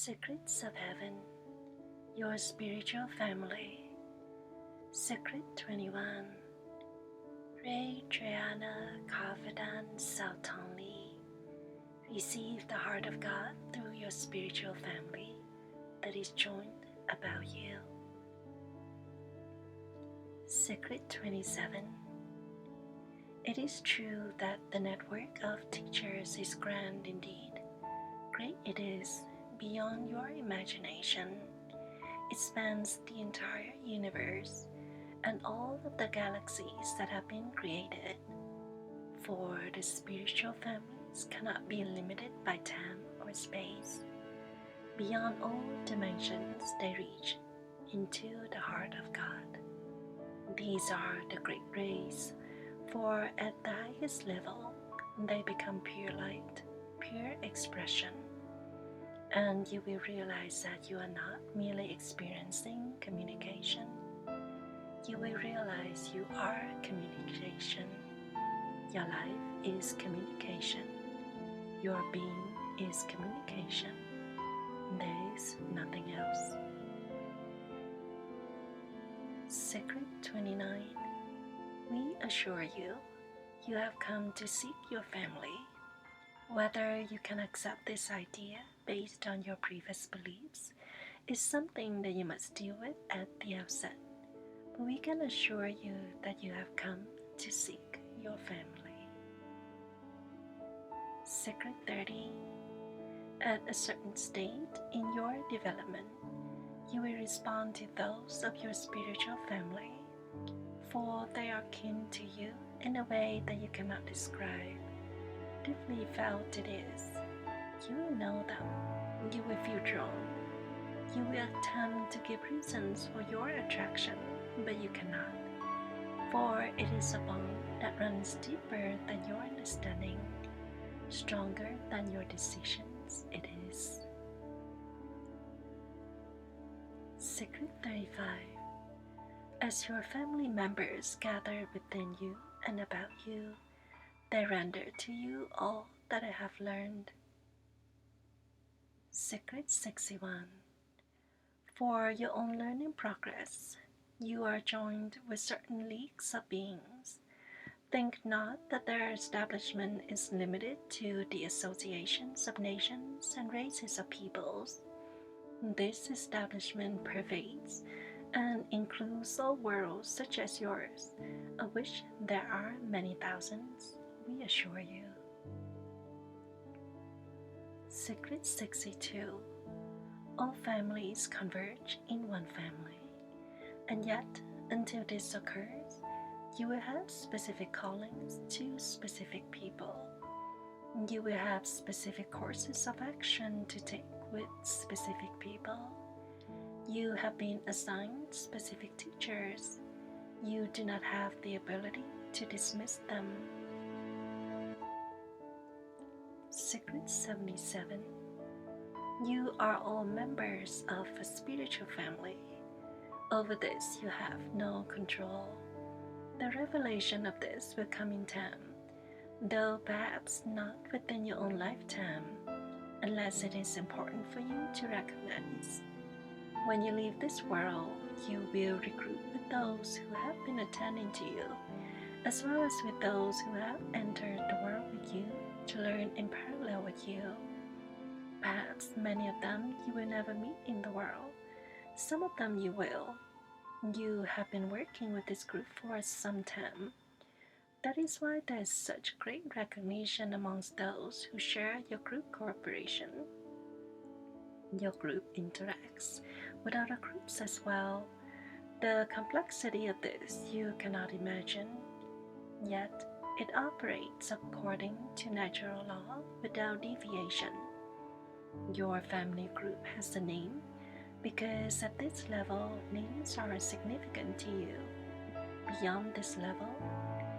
Secrets of Heaven, Your Spiritual Family. Secret 21. Ray Triana Carvedan Sautonli. Receive the heart of God through your spiritual family that is joined about you. Secret 27. It is true that the network of teachers is grand indeed. Great it is, beyond your imagination. It spans the entire universe and all of the galaxies that have been created. For the spiritual families cannot be limited by time or space. Beyond all dimensions they reach into the heart of God. These are the great rays, for at the highest level they become pure light, pure expression. And you will realize that you are not merely experiencing communication. You will realize you are communication. Your life is communication. Your being is communication. There is nothing else. Secret 29. We assure you, you have come to seek your family. Whether you can accept this idea based on your previous beliefs is something that you must deal with at the outset. But we can assure you that you have come to seek your family. Secret 30. At a certain state in your development, you will respond to those of your spiritual family, for they are kin to you in a way that you cannot describe. Deeply felt it is. You will know them. You will feel drawn. You will attempt to give reasons for your attraction, but you cannot, for it is a bond that runs deeper than your understanding, stronger than your decisions. It is. Secret 35. As your family members gather within you and about you, they render to you all that I have learned. Secret 61. For your own learning progress, you are joined with certain leagues of beings. Think not that their establishment is limited to the associations of nations and races of peoples. This establishment pervades and includes all worlds such as yours, of which there are many thousands, we assure you. Secret 62. All families converge in one family, and yet, until this occurs, you will have specific callings to specific people. You will have specific courses of action to take with specific people. You have been assigned specific teachers. You do not have the ability to dismiss them. Secret 77. You are all members of a spiritual family. Over this you have no control. The revelation of this will come in time, though perhaps not within your own lifetime, unless it is important for you to recognize. When you leave this world, you will recruit with those who have been attending to you, as well as with those who have entered the world with you to learn in parallel with you. Perhaps many of them you will never meet in the world. Some of them you will. You have been working with this group for some time. That is why there is such great recognition amongst those who share your group cooperation. Your group interacts with other groups as well. The complexity of this you cannot imagine, yet it operates according to natural law without deviation. Your family group has a name because at this level names are significant to you. Beyond this level,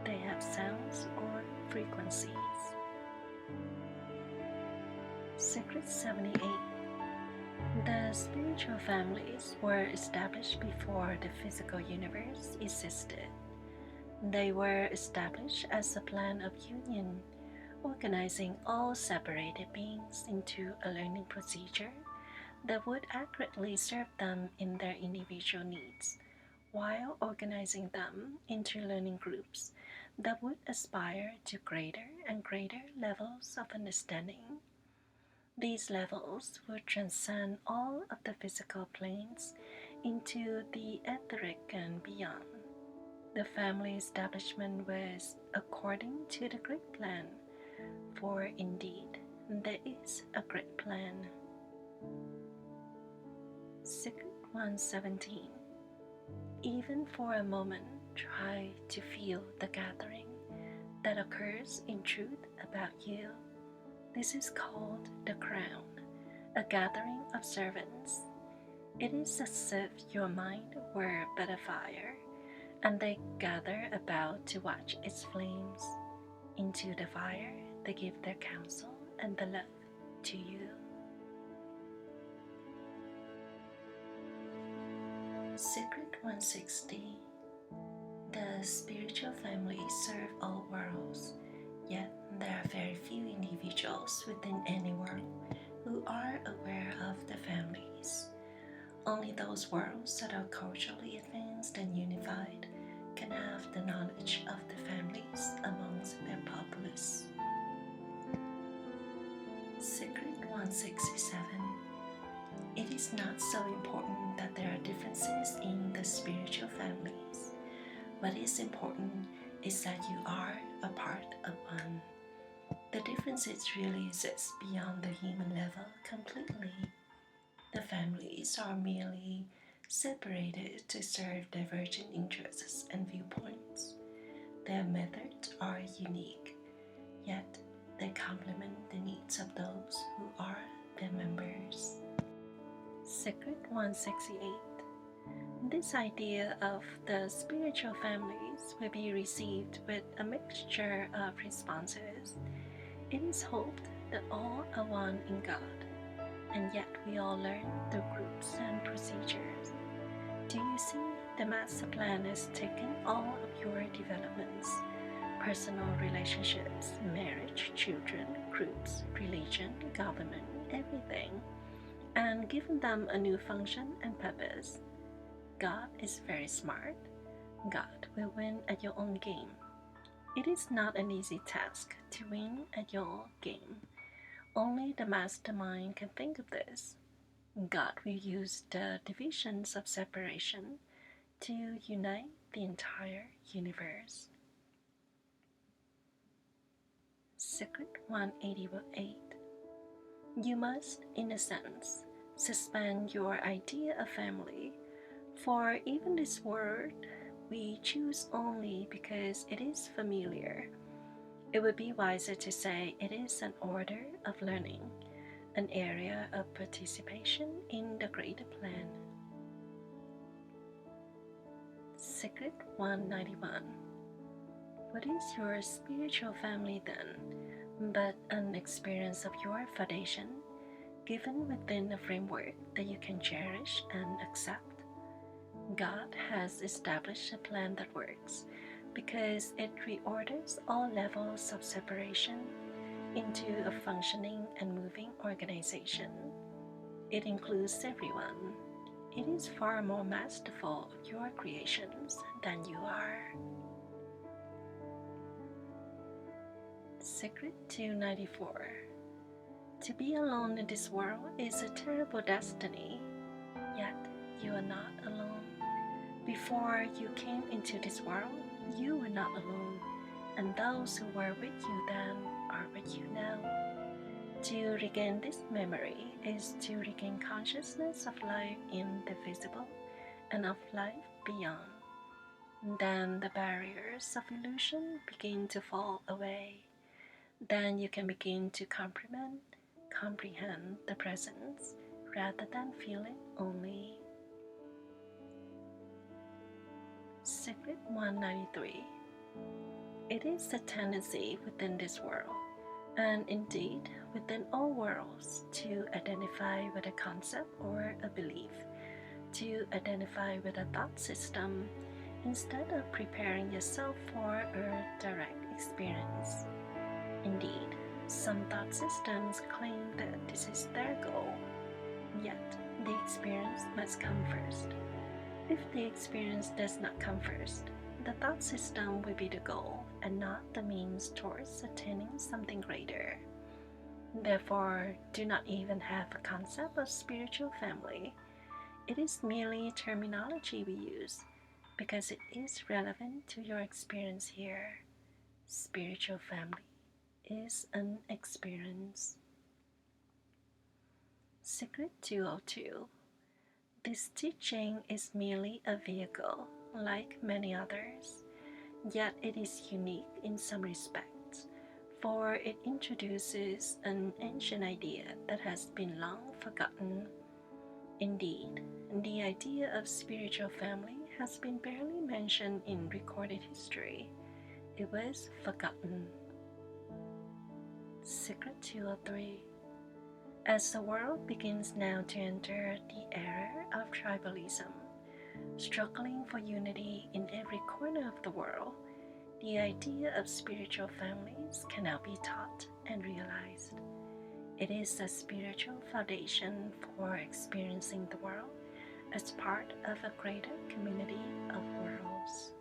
they have sounds or frequencies. Secret 78. The spiritual families were established before the physical universe existed. They were established as a plan of union, organizing all separated beings into a learning procedure that would accurately serve them in their individual needs, while organizing them into learning groups that would aspire to greater and greater levels of understanding. These levels would transcend all of the physical planes into the etheric and beyond. The family establishment was according to the great plan, for indeed there is a great plan. Secret 117. Even for a moment, try to feel the gathering that occurs in truth about you. This is called the crown, a gathering of servants. It is as if your mind were but a fire, and they gather about to watch its flames. Into the fire they give their counsel and the love to you. Secret 160. The spiritual family serve all worlds, yet there are very few individuals within any world who are aware of the families. Only those worlds that are culturally advanced and unified can have the knowledge of the families amongst their populace. Secret 167. It is not so important that there are differences in the spiritual families. What is important is that you are a part of one. The differences really exist beyond the human level completely. The families are merely separated to serve divergent interests and viewpoints. Their methods are unique, yet they complement the needs of those who are their members. Secret 168. This idea of the spiritual families will be received with a mixture of responses. It is hoped that all are one in God, and yet we all learn through groups and procedures. Do you see, the master plan has taken all of your developments, personal relationships, marriage, children, groups, religion, government, everything, and given them a new function and purpose. God is very smart. God will win at your own game. It is not an easy task to win at your game. Only the mastermind can think of this. God will use the divisions of separation to unite the entire universe. Secret 188. You must, in a sense, suspend your idea of family, for even this word we choose only because it is familiar. It would be wiser to say it is an order of learning, an area of participation in the greater plan. Secret 191. What is your spiritual family then, but an experience of your foundation, given within a framework that you can cherish and accept? God has established a plan that works because it reorders all levels of separation into a functioning and moving organization. It includes everyone. It is far more masterful of your creations than you are. Secret 294. To be alone in this world is a terrible destiny, yet you are not alone. Before you came into this world, you were not alone, and those who were with you then are with you now. To regain this memory is to regain consciousness of life in the visible and of life beyond. Then the barriers of illusion begin to fall away. Then you can begin to comprehend the presence rather than feel it only. Secret 193. It is a tendency within this world, and indeed within all worlds, to identify with a concept or a belief, to identify with a thought system, instead of preparing yourself for a direct experience. Indeed, some thought systems claim that this is their goal. Yet, the experience must come first. If the experience does not come first, the thought system will be the goal and not the means towards attaining something greater. Therefore, do not even have a concept of spiritual family. It is merely terminology we use because it is relevant to your experience here. Spiritual family is an experience. Secret 202. This teaching is merely a vehicle, like many others, yet it is unique in some respects, for it introduces an ancient idea that has been long forgotten. Indeed, the idea of spiritual family has been barely mentioned in recorded history. It was forgotten. Secret 203. As the world begins now to enter the era of tribalism, struggling for unity in every corner of the world, the idea of spiritual families can now be taught and realized. It is a spiritual foundation for experiencing the world as part of a greater community of worlds.